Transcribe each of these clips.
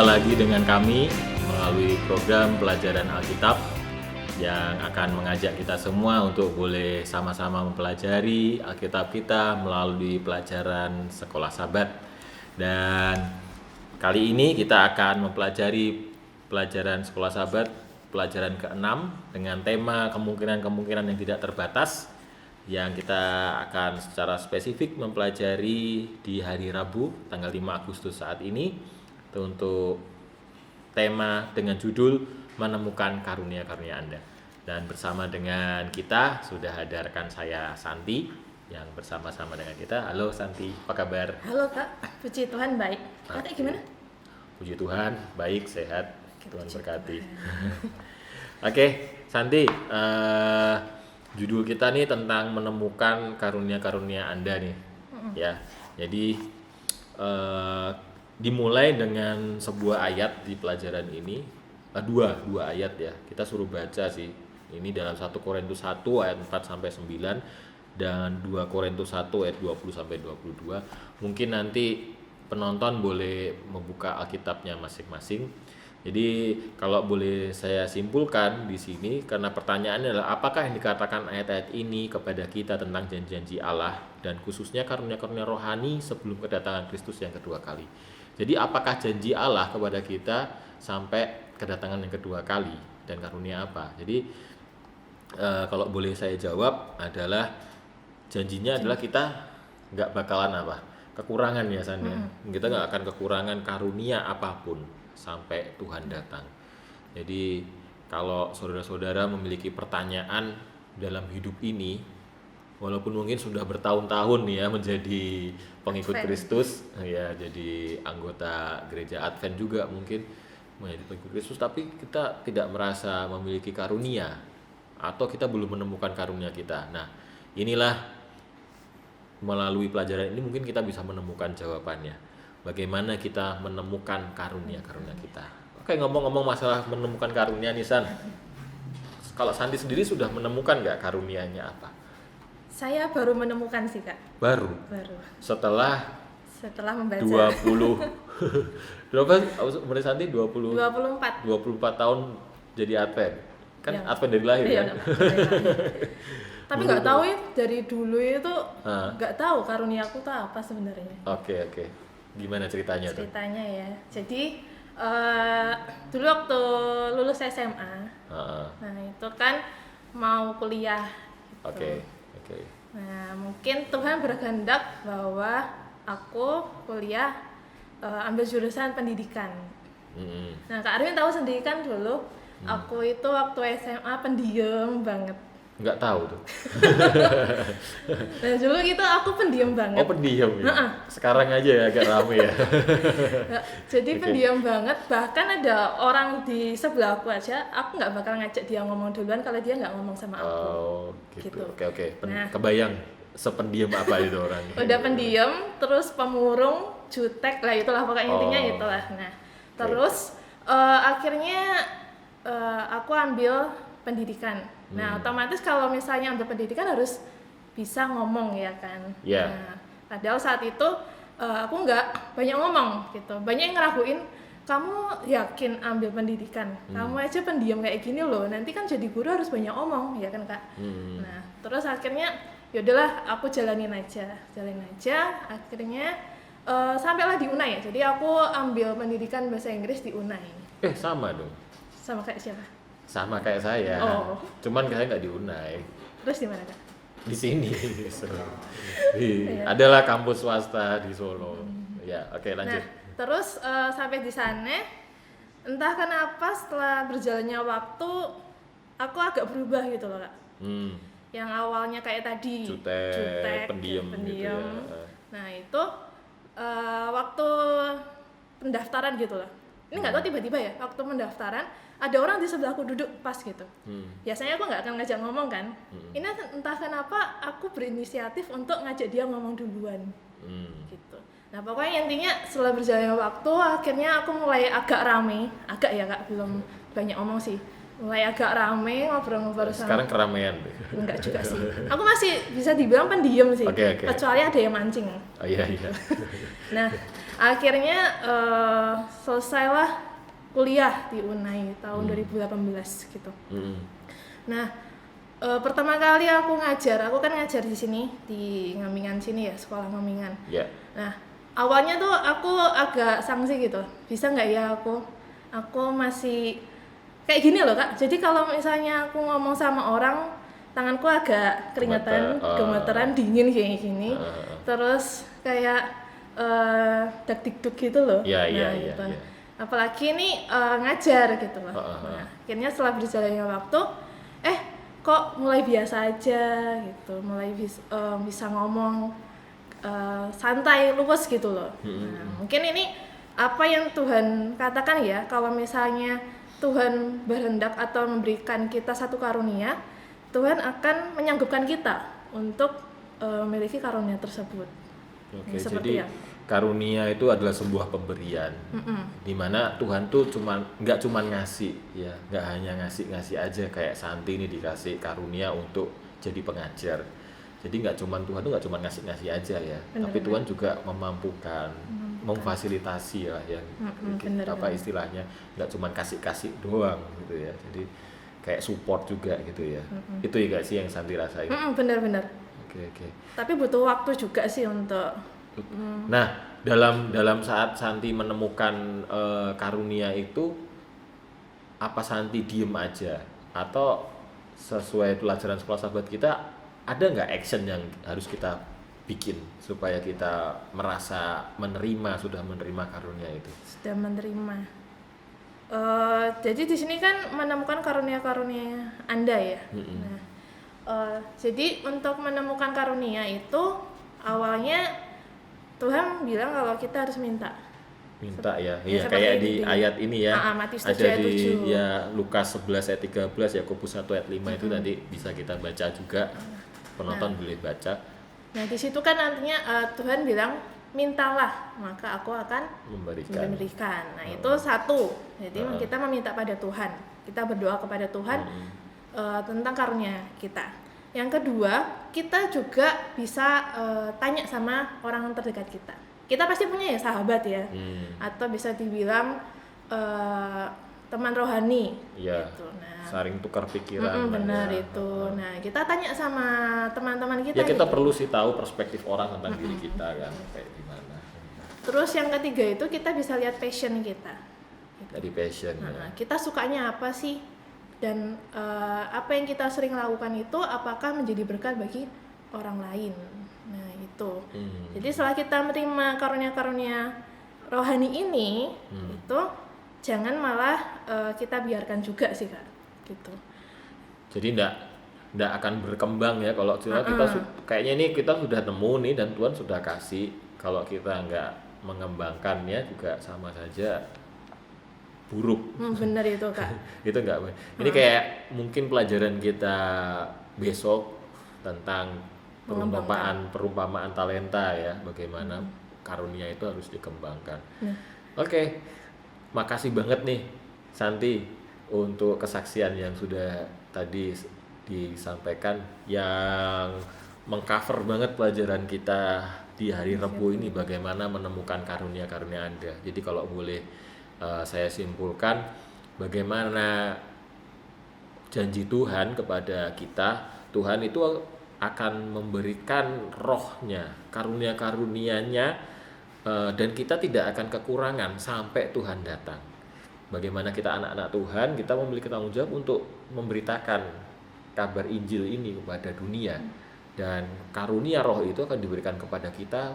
lagi dengan kami melalui program pelajaran Alkitab yang akan mengajak kita semua untuk boleh sama-sama mempelajari Alkitab kita melalui pelajaran Sekolah Sabat. Dan kali ini kita akan mempelajari pelajaran Sekolah Sabat, pelajaran ke-6 dengan tema kemungkinan-kemungkinan yang tidak terbatas, yang kita akan secara spesifik mempelajari di hari Rabu tanggal 5 Agustus saat ini untuk tema dengan judul menemukan karunia-karunia Anda. Dan bersama dengan kita sudah ada rekan saya Santi yang bersama-sama dengan kita. Halo Santi, apa kabar? Halo Kak, puji Tuhan baik. Kakak gimana? Puji Tuhan, baik, sehat. Tuhan berkati. Oke, Santi, judul kita nih tentang menemukan karunia-karunia Anda nih. Ya, jadi dimulai dengan sebuah ayat di pelajaran ini, dua ayat ya. Kita suruh baca sih. Ini dalam 1 Korintus 1 ayat 4 sampai 9 dan 2 Korintus 1 ayat 20 sampai 22. Mungkin nanti penonton boleh membuka Alkitabnya masing-masing. Jadi kalau boleh saya simpulkan di sini, karena pertanyaannya adalah apakah yang dikatakan ayat-ayat ini kepada kita tentang janji-janji Allah dan khususnya karunia-karunia rohani sebelum kedatangan Kristus yang kedua kali. Jadi apakah janji Allah kepada kita sampai kedatangan yang kedua kali dan karunia apa? Jadi kalau boleh saya jawab adalah janjinya adalah kita nggak bakalan kekurangan ya San ya. Kita nggak akan kekurangan karunia apapun sampai Tuhan datang. Jadi kalau saudara-saudara memiliki pertanyaan dalam hidup ini, walaupun mungkin sudah bertahun-tahun ya menjadi pengikut Kristus, ya jadi anggota gereja Advent juga mungkin menjadi pengikut Kristus, tapi kita tidak merasa memiliki karunia atau kita belum menemukan karunia kita. Nah, inilah melalui pelajaran ini mungkin kita bisa menemukan jawabannya. Bagaimana kita menemukan karunia-karunia kita. Oke, ngomong-ngomong masalah menemukan karunia nih San. Kalau Santi sendiri sudah menemukan nggak karunianya apa? Saya baru menemukan sih Kak. Baru. Setelah membaca 20 berapa umur Santi? 24 tahun jadi Advent. Kan ya. Advent dari lahir iya, kan? Tapi nggak tahu ya, dari dulu itu nggak tahu karunia aku tuh apa sebenarnya. Oke. Gimana ceritanya tuh? Ceritanya ya. Jadi dulu waktu lulus SMA, nah itu kan mau kuliah. Gitu. Oke. Nah mungkin Tuhan berkehendak bahwa aku kuliah ambil jurusan pendidikan. Nah Kak Arwin tahu sendiri kan dulu aku itu waktu SMA pendiam banget. Nggak tahu tuh. Nah dulu gitu aku pendiam banget. Oh pendiam ya? Sekarang aja ya agak rame ya. Jadi pendiam banget, bahkan ada orang di sebelah aku aja, aku nggak bakal ngajak dia ngomong duluan kalau dia nggak ngomong sama aku. Oh gitu. Oke. Nah, kebayang sependiam apa itu orang. Udah pendiam, terus pemurung, jutek lah itulah pokoknya intinya itulah. Nah terus akhirnya aku ambil pendidikan. Nah otomatis kalau misalnya ambil pendidikan harus bisa ngomong ya kan. Yeah. Nah, padahal saat itu aku nggak banyak ngomong gitu. Banyak yang ngeraguin, kamu yakin ambil pendidikan? Kamu aja pendiam kayak gini loh. Nanti kan jadi guru harus banyak ngomong ya kan Kak. Nah terus akhirnya yaudahlah aku jalanin aja. Akhirnya sampailah di UNAI ya. Jadi aku ambil pendidikan bahasa Inggris di UNAI. Sama dong. Sama kayak siapa? Sama kayak saya. Cuman saya nggak di UNAI. Terus di mana Kak? Di sini. Adalah kampus swasta di Solo. Ya, oke lanjut. Nah, terus sampai di sana, entah kenapa setelah berjalannya waktu, aku agak berubah gitu loh Kak. Yang awalnya kayak tadi, jutek pendiam. Gitu ya. Nah itu waktu pendaftaran gitu loh. Ini nggak tahu tiba-tiba ya, waktu pendaftaran ada orang di sebelahku duduk pas gitu. Biasanya aku nggak akan ngajak ngomong kan. Ini entah kenapa aku berinisiatif untuk ngajak dia ngomong duluan. Gitu. Nah pokoknya intinya setelah berjalannya waktu akhirnya aku mulai agak rame. Agak ya Kak, belum banyak ngomong sih. Mulai agak rame ngobrol-ngobrol sama. Sekarang keramaian. Enggak juga sih. Aku masih bisa dibilang pendiam sih. Okay. Kecuali ada yang mancing. Oh iya. Nah Akhirnya selesailah kuliah di Unai tahun 2018 gitu. Nah, pertama kali aku kan ngajar di sini di Ngamingan sini ya, sekolah Ngamingan. Ya. Nah, awalnya tuh aku agak sangsi gitu, bisa nggak ya aku masih kayak gini loh Kak. Jadi kalau misalnya aku ngomong sama orang, tanganku agak keringetan, gemeteran, dingin kayak gini. Terus kayak dak dikduk gitu loh. Gitu. Apalagi ini ngajar gitu loh. Nah, akhirnya setelah berjalannya waktu, kok mulai biasa aja gitu, mulai bisa ngomong santai, luwes gitu loh. Nah, mungkin ini apa yang Tuhan katakan ya, kalau misalnya Tuhan berhendak atau memberikan kita satu karunia, Tuhan akan menyanggupkan kita untuk memiliki karunia tersebut. Oke, jadi karunia itu adalah sebuah pemberian, dimana Tuhan tuh nggak cuma ngasih, ya, nggak hanya ngasih aja kayak Santi ini dikasih karunia untuk jadi pengajar. Jadi Tuhan tuh nggak cuma ngasih aja ya, tapi Tuhan juga memampukan, memfasilitasi lah ya, istilahnya, nggak cuma kasih doang gitu ya. Jadi kayak support juga gitu ya. Itu ya gak sih yang Santi rasain? Benar. Oke. Tapi butuh waktu juga sih untuk. Nah, dalam saat Santi menemukan karunia itu, apa Santi diem aja atau sesuai pelajaran sekolah sahabat kita, ada nggak action yang harus kita bikin supaya kita merasa sudah menerima karunia itu? Sudah menerima. Jadi di sini kan menemukan karunia-karunia Anda ya. Nah, jadi untuk menemukan karunia itu awalnya Tuhan bilang kalau kita harus minta ya. Iya, kayak di ayat ini ya. Matius 7 ada di ya Lukas 11 ayat 13, Yakobus 1 ayat 5 itu nanti bisa kita baca juga. Penonton boleh baca. Nah, di situ kan nantinya Tuhan bilang mintalah maka aku akan memberikan. Nah, itu satu. Jadi kita meminta pada Tuhan. Kita berdoa kepada Tuhan tentang karunia kita. Yang kedua, kita juga bisa tanya sama orang terdekat kita. Kita pasti punya ya sahabat ya. Atau bisa dibilang teman rohani gitu. Nah, saling tukar pikiran. Benar itu. Nah, kita tanya sama teman-teman kita. Ya, kita perlu sih tahu perspektif orang tentang diri kita kan kayak gimana. Terus yang ketiga itu kita bisa lihat passion kita. Dari passion. Kita sukanya apa sih? Dan apa yang kita sering lakukan itu apakah menjadi berkat bagi orang lain. Nah, itu. Jadi setelah kita menerima karunia-karunia rohani ini, itu jangan malah kita biarkan juga sih Kak. Gitu. Jadi enggak akan berkembang ya kalau kita kayaknya ini kita sudah nemu nih dan Tuhan sudah kasih, kalau kita enggak mengembangkannya juga sama saja buruk. Benar itu Kak. Itu enggak. Ini kayak mungkin pelajaran kita besok tentang perumpamaan talenta ya, bagaimana karunia itu harus dikembangkan. Oke. Makasih banget nih Santi untuk kesaksian yang sudah tadi disampaikan, yang mengcover banget pelajaran kita di hari Rabu ini, bagaimana menemukan karunia-karunia Anda. Jadi kalau boleh saya simpulkan, bagaimana janji Tuhan kepada kita, Tuhan itu akan memberikan rohnya, karunia-karunianya, dan kita tidak akan kekurangan sampai Tuhan datang. Bagaimana kita anak-anak Tuhan, kita memiliki tanggung jawab untuk memberitakan kabar Injil ini kepada dunia, dan karunia roh itu akan diberikan kepada kita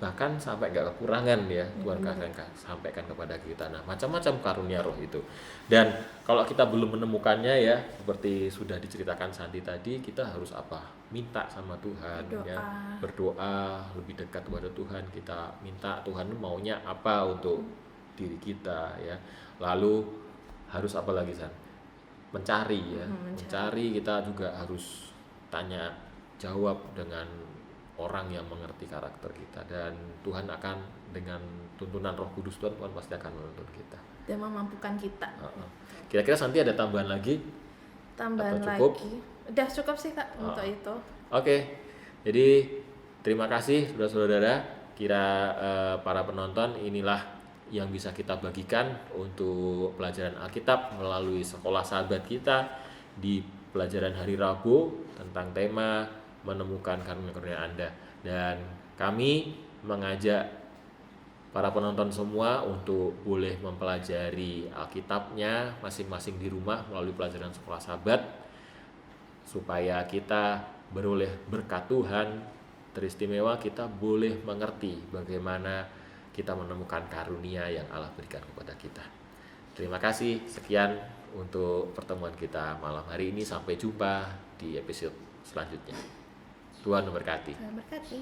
bahkan sampai nggak kekurangan ya. Tuhan akan sampaikan kepada kita. Nah, macam-macam karunia roh itu, dan kalau kita belum menemukannya ya, seperti sudah diceritakan Santi tadi, kita harus apa? Minta sama Tuhan, berdoa lebih dekat kepada Tuhan. Kita minta Tuhan maunya apa untuk diri kita ya. Lalu harus apa lagi San? Mencari ya. Mencari, kita juga harus tanya jawab dengan orang yang mengerti karakter kita, dan Tuhan akan dengan tuntunan Roh Kudus Tuhan pasti akan menuntun kita dan memampukan kita. Kira-kira Santi ada tambahan lagi? Tambahan lagi? Udah cukup sih Kak untuk itu. Oke. Jadi terima kasih saudara-saudara. kira para penonton inilah yang bisa kita bagikan untuk pelajaran Alkitab melalui sekolah sahabat kita di pelajaran hari Rabu tentang tema menemukan karunia-karunia Anda. Dan kami mengajak para penonton semua untuk boleh mempelajari Alkitabnya masing-masing di rumah melalui pelajaran sekolah sahabat supaya kita beroleh berkat Tuhan teristimewa, kita boleh mengerti bagaimana kita menemukan karunia yang Allah berikan kepada kita. Terima kasih, sekian untuk pertemuan kita malam hari ini. Sampai jumpa di episode selanjutnya. Tuhan memberkati. Tuhan berkati.